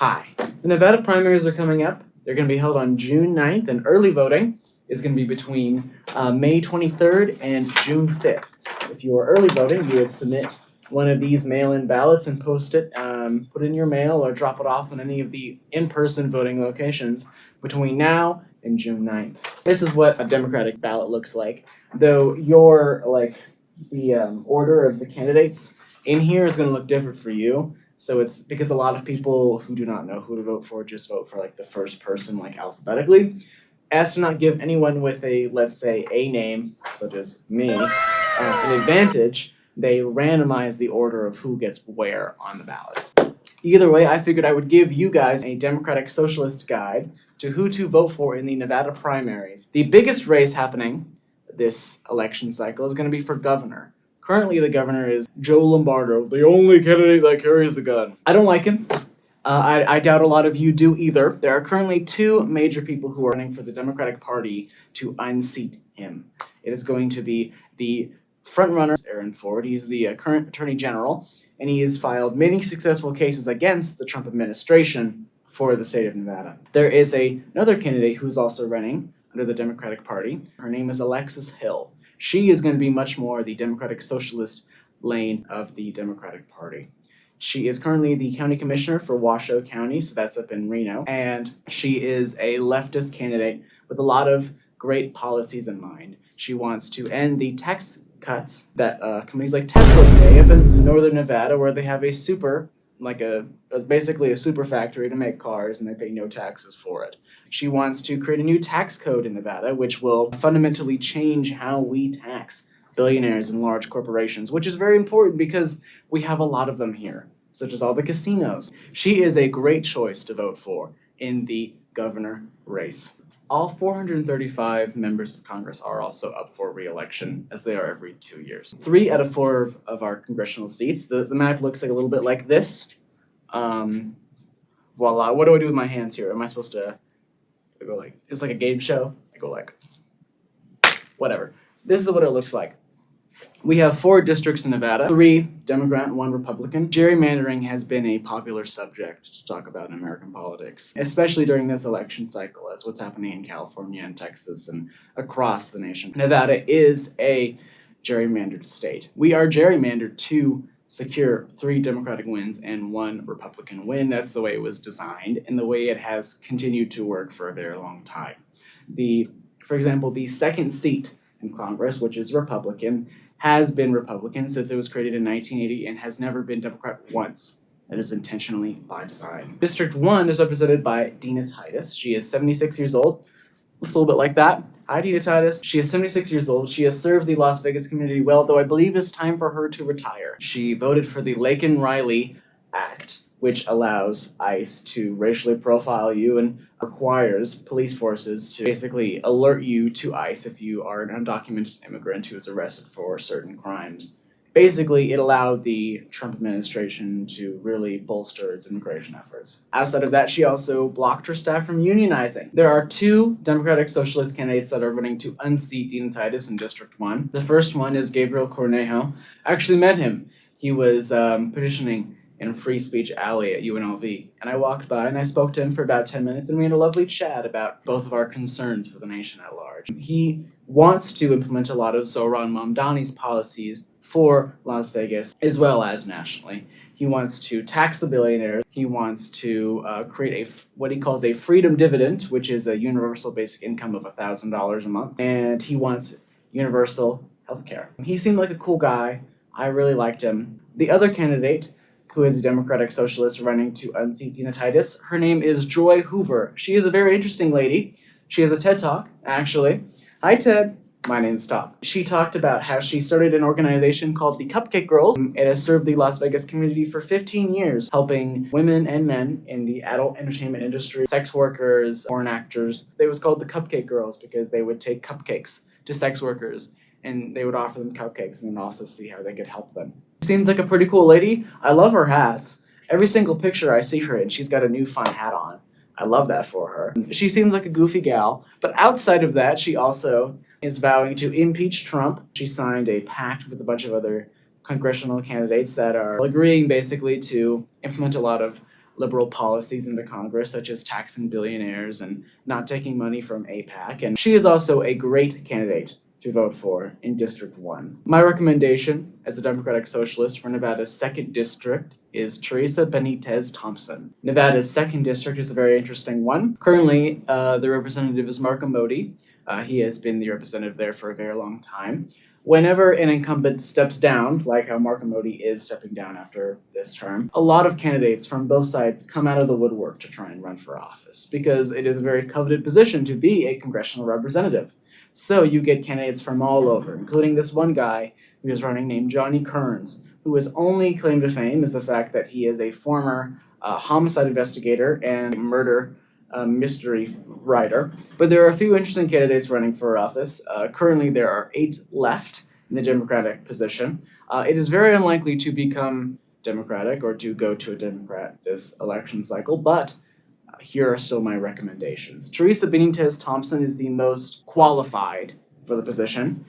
Hi. The Nevada primaries are coming up. They're going to be held on June 9th, and early voting is going to be between May 23rd and June 5th. If you are early voting, you would submit one of these mail-in ballots and post it, put it in your mail, or drop it off in any of the in-person voting locations between now and June 9th. This is what a Democratic ballot looks like, though the order of the candidates in here is going to look different for you. So it's because a lot of people who do not know who to vote for just vote for the first person alphabetically. As to not give anyone with a, let's say, a name, such as me, an advantage, they randomize the order of who gets where on the ballot. Either way, I figured I would give you guys a Democratic Socialist guide to who to vote for in the Nevada primaries. The biggest race happening this election cycle is going to be for governor. Currently, the governor is Joe Lombardo, the only candidate that carries a gun. I don't like him. I doubt a lot of you do either. There are currently two major people who are running for the Democratic Party to unseat him. It is going to be the frontrunner, Aaron Ford. He's the current Attorney General, and he has filed many successful cases against the Trump administration for the state of Nevada. There is another candidate who's also running under the Democratic Party. Her name is Alexis Hill. She is going to be much more the Democratic Socialist lane of the Democratic Party. She is currently the county commissioner for Washoe County, so that's up in Reno, and she is a leftist candidate with a lot of great policies in mind. She wants to end the tax cuts that companies like Tesla pay up in northern Nevada, where they have basically a super factory to make cars, and they pay no taxes for it. She wants to create a new tax code in Nevada, which will fundamentally change how we tax billionaires and large corporations, which is very important because we have a lot of them here, such as all the casinos. She is a great choice to vote for in the governor race. All 435 members of Congress are also up for re-election, as they are every 2 years. 3 out of 4 of our congressional seats. The map looks a little bit like this. Voila. What do I do with my hands here? Am I supposed to go it's like a game show? I go whatever. This is what it looks like. We have 4 districts in Nevada, 3 Democrat and 1 Republican. Gerrymandering has been a popular subject to talk about in American politics, especially during this election cycle, as what's happening in California and Texas and across the nation. Nevada is a gerrymandered state. We are gerrymandered to secure 3 Democratic wins and 1 Republican win. That's the way it was designed and the way it has continued to work for a very long time. For example, the second seat in Congress, which is Republican, has been Republican since it was created in 1980 and has never been Democrat once. That is intentionally by design. District 1 is represented by Dina Titus. She is 76 years old. Looks a little bit like that. Hi, Dina Titus. She is 76 years old. She has served the Las Vegas community well, though I believe it's time for her to retire. She voted for the Laken-Riley Act, which allows ICE to racially profile you and requires police forces to basically alert you to ICE if you are an undocumented immigrant who is arrested for certain crimes. Basically, it allowed the Trump administration to really bolster its immigration efforts. Outside of that, she also blocked her staff from unionizing. There are 2 Democratic Socialist candidates that are running to unseat Dina Titus in District 1. The first one is Gabriel Cornejo. I actually met him. He was petitioning in Free Speech Alley at UNLV, and I walked by and I spoke to him for about 10 minutes, and we had a lovely chat about both of our concerns for the nation at large. He wants to implement a lot of Zohran Mamdani's policies for Las Vegas, as well as nationally. He wants to tax the billionaires. He wants to create what he calls a freedom dividend, which is a universal basic income of $1,000 a month, and he wants universal health care. He seemed like a cool guy. I really liked him. The other candidate, who is a Democratic Socialist running to unseat Dina Titus, her name is Joy Hoover. She is a very interesting lady. She has a TED Talk, actually. Hi, Ted. My name's Top. She talked about how she started an organization called the Cupcake Girls. It has served the Las Vegas community for 15 years, helping women and men in the adult entertainment industry, sex workers, porn actors. It was called the Cupcake Girls because they would take cupcakes to sex workers and they would offer them cupcakes and then also see how they could help them. Seems like a pretty cool lady. I love her hats. Every single picture I see her in, she's got a new fun hat on. I love that for her. She seems like a goofy gal, but outside of that, she also is vowing to impeach Trump. She signed a pact with a bunch of other congressional candidates that are agreeing basically to implement a lot of liberal policies into Congress, such as taxing billionaires and not taking money from AIPAC. And she is also a great candidate to vote for in District 1. My recommendation as a Democratic Socialist for Nevada's 2nd District is Teresa Benitez Thompson. Nevada's 2nd District is a very interesting one. Currently, the representative is Marco Modi. He has been the representative there for a very long time. Whenever an incumbent steps down, like how Marco Modi is stepping down after this term, a lot of candidates from both sides come out of the woodwork to try and run for office because it is a very coveted position to be a congressional representative. So you get candidates from all over, including this one guy who is running named Johnny Kearns, who his only claim to fame is the fact that he is a former homicide investigator and murder mystery writer. But there are a few interesting candidates running for office. Currently, there are 8 left in the Democratic position. It is very unlikely to become Democratic or to go to a Democrat this election cycle, but here are still my recommendations. Teresa Benitez Thompson is the most qualified for the position.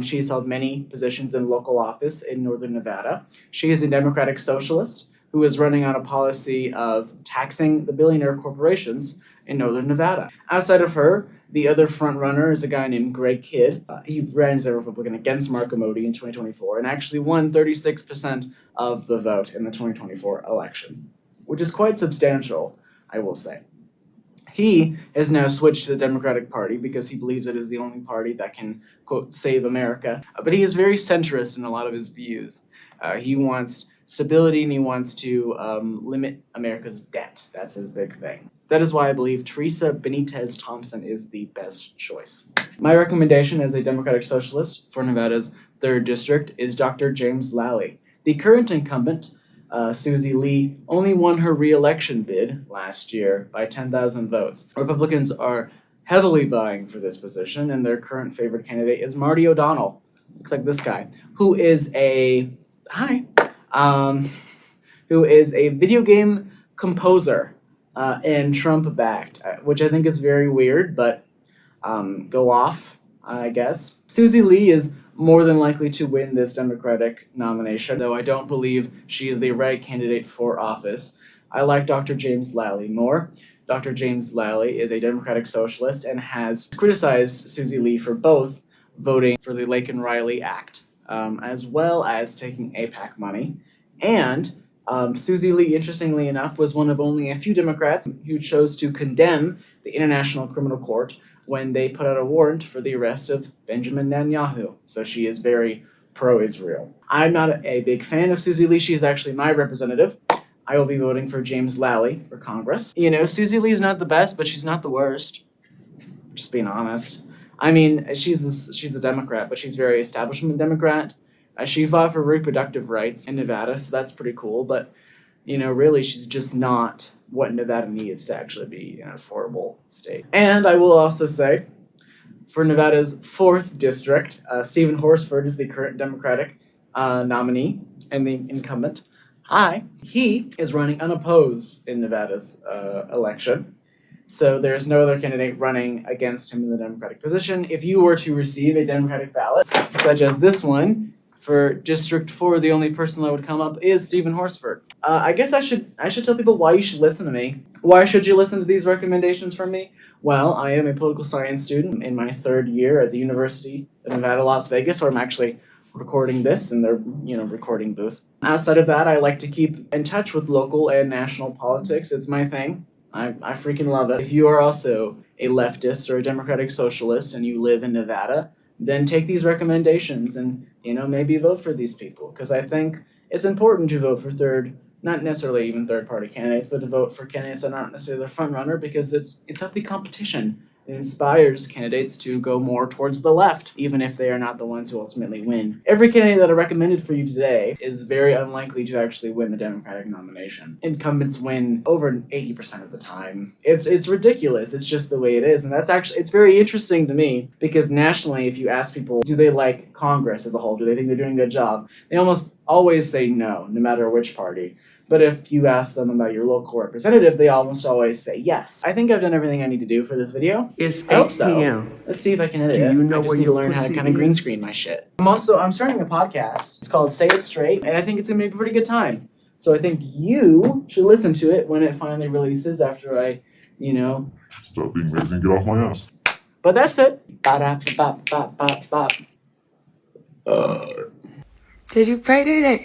She's held many positions in local office in Northern Nevada. She is a Democratic Socialist who is running on a policy of taxing the billionaire corporations in Northern Nevada. Outside of her, the other front runner is a guy named Greg Kidd. He ran as a Republican against Marco Modi in 2024 and actually won 36% of the vote in the 2024 election, which is quite substantial, I will say. He has now switched to the Democratic Party because he believes it is the only party that can, quote, save America. But he is very centrist in a lot of his views. He wants stability and he wants to limit America's debt. That's his big thing. That is why I believe Teresa Benitez Thompson is the best choice. My recommendation as a Democratic Socialist for Nevada's 3rd District is Dr. James Lally. The current incumbent, Susie Lee, only won her re-election bid last year by 10,000 votes. Republicans are heavily vying for this position, and their current favorite candidate is Marty O'Donnell. Looks like this guy, who is a video game composer and Trump-backed, which I think is very weird, but go off, I guess. Susie Lee is more than likely to win this Democratic nomination, though I don't believe she is the right candidate for office. I like Dr. James Lally more. Dr. James Lally is a Democratic Socialist and has criticized Susie Lee for both voting for the Laken Riley Act, as well as taking AIPAC money. And Susie Lee, interestingly enough, was one of only a few Democrats who chose to condemn the International Criminal Court when they put out a warrant for the arrest of Benjamin Netanyahu. So she is very pro-Israel. I'm not a big fan of Susie Lee. She is actually my representative. I will be voting for James Lally for Congress. You know, Susie Lee's not the best, but she's not the worst. Just being honest. I mean, she's a Democrat, but she's very establishment Democrat. She fought for reproductive rights in Nevada, so that's pretty cool. But, you know, really, she's just not what Nevada needs to actually be an affordable state. And I will also say, for Nevada's 4th District, Stephen Horsford is the current Democratic nominee and the incumbent. He is running unopposed in Nevada's election. So there's no other candidate running against him in the Democratic position. If you were to receive a Democratic ballot, such as this one, for District 4, the only person that would come up is Stephen Horsford. I guess I should tell people why you should listen to me. Why should you listen to these recommendations from me? Well, I am a political science student in my 3rd year at the University of Nevada, Las Vegas, where I'm actually recording this in their, recording booth. Outside of that, I like to keep in touch with local and national politics. It's my thing. I freaking love it. If you are also a leftist or a Democratic Socialist and you live in Nevada, then take these recommendations and, maybe vote for these people. Because I think it's important to vote for not necessarily even third-party candidates, but to vote for candidates that aren't necessarily the front runner because it's healthy competition. It inspires candidates to go more towards the left, even if they are not the ones who ultimately win. Every candidate that I recommended for you today is very unlikely to actually win the Democratic nomination. Incumbents win over 80% of the time. It's ridiculous. It's just the way it is. And it's very interesting to me because nationally, if you ask people, do they like Congress as a whole? Do they think they're doing a good job? They almost always say no matter which party. But if you ask them about your local representative, they almost always say yes. I think I've done everything I need to do for this video. It's I hope 8 so. p.m. Let's see if I can edit Do it. you know I just where need to your learn how to pussy kind of green is? screen my shit. I'm starting a podcast. It's called Say It Straight, and I think it's gonna be a pretty good time. So I think you should listen to it when it finally releases after I, Stop being lazy and get off my ass. But that's it. Ba-da-ba-ba-ba-ba-ba. Did you pray today?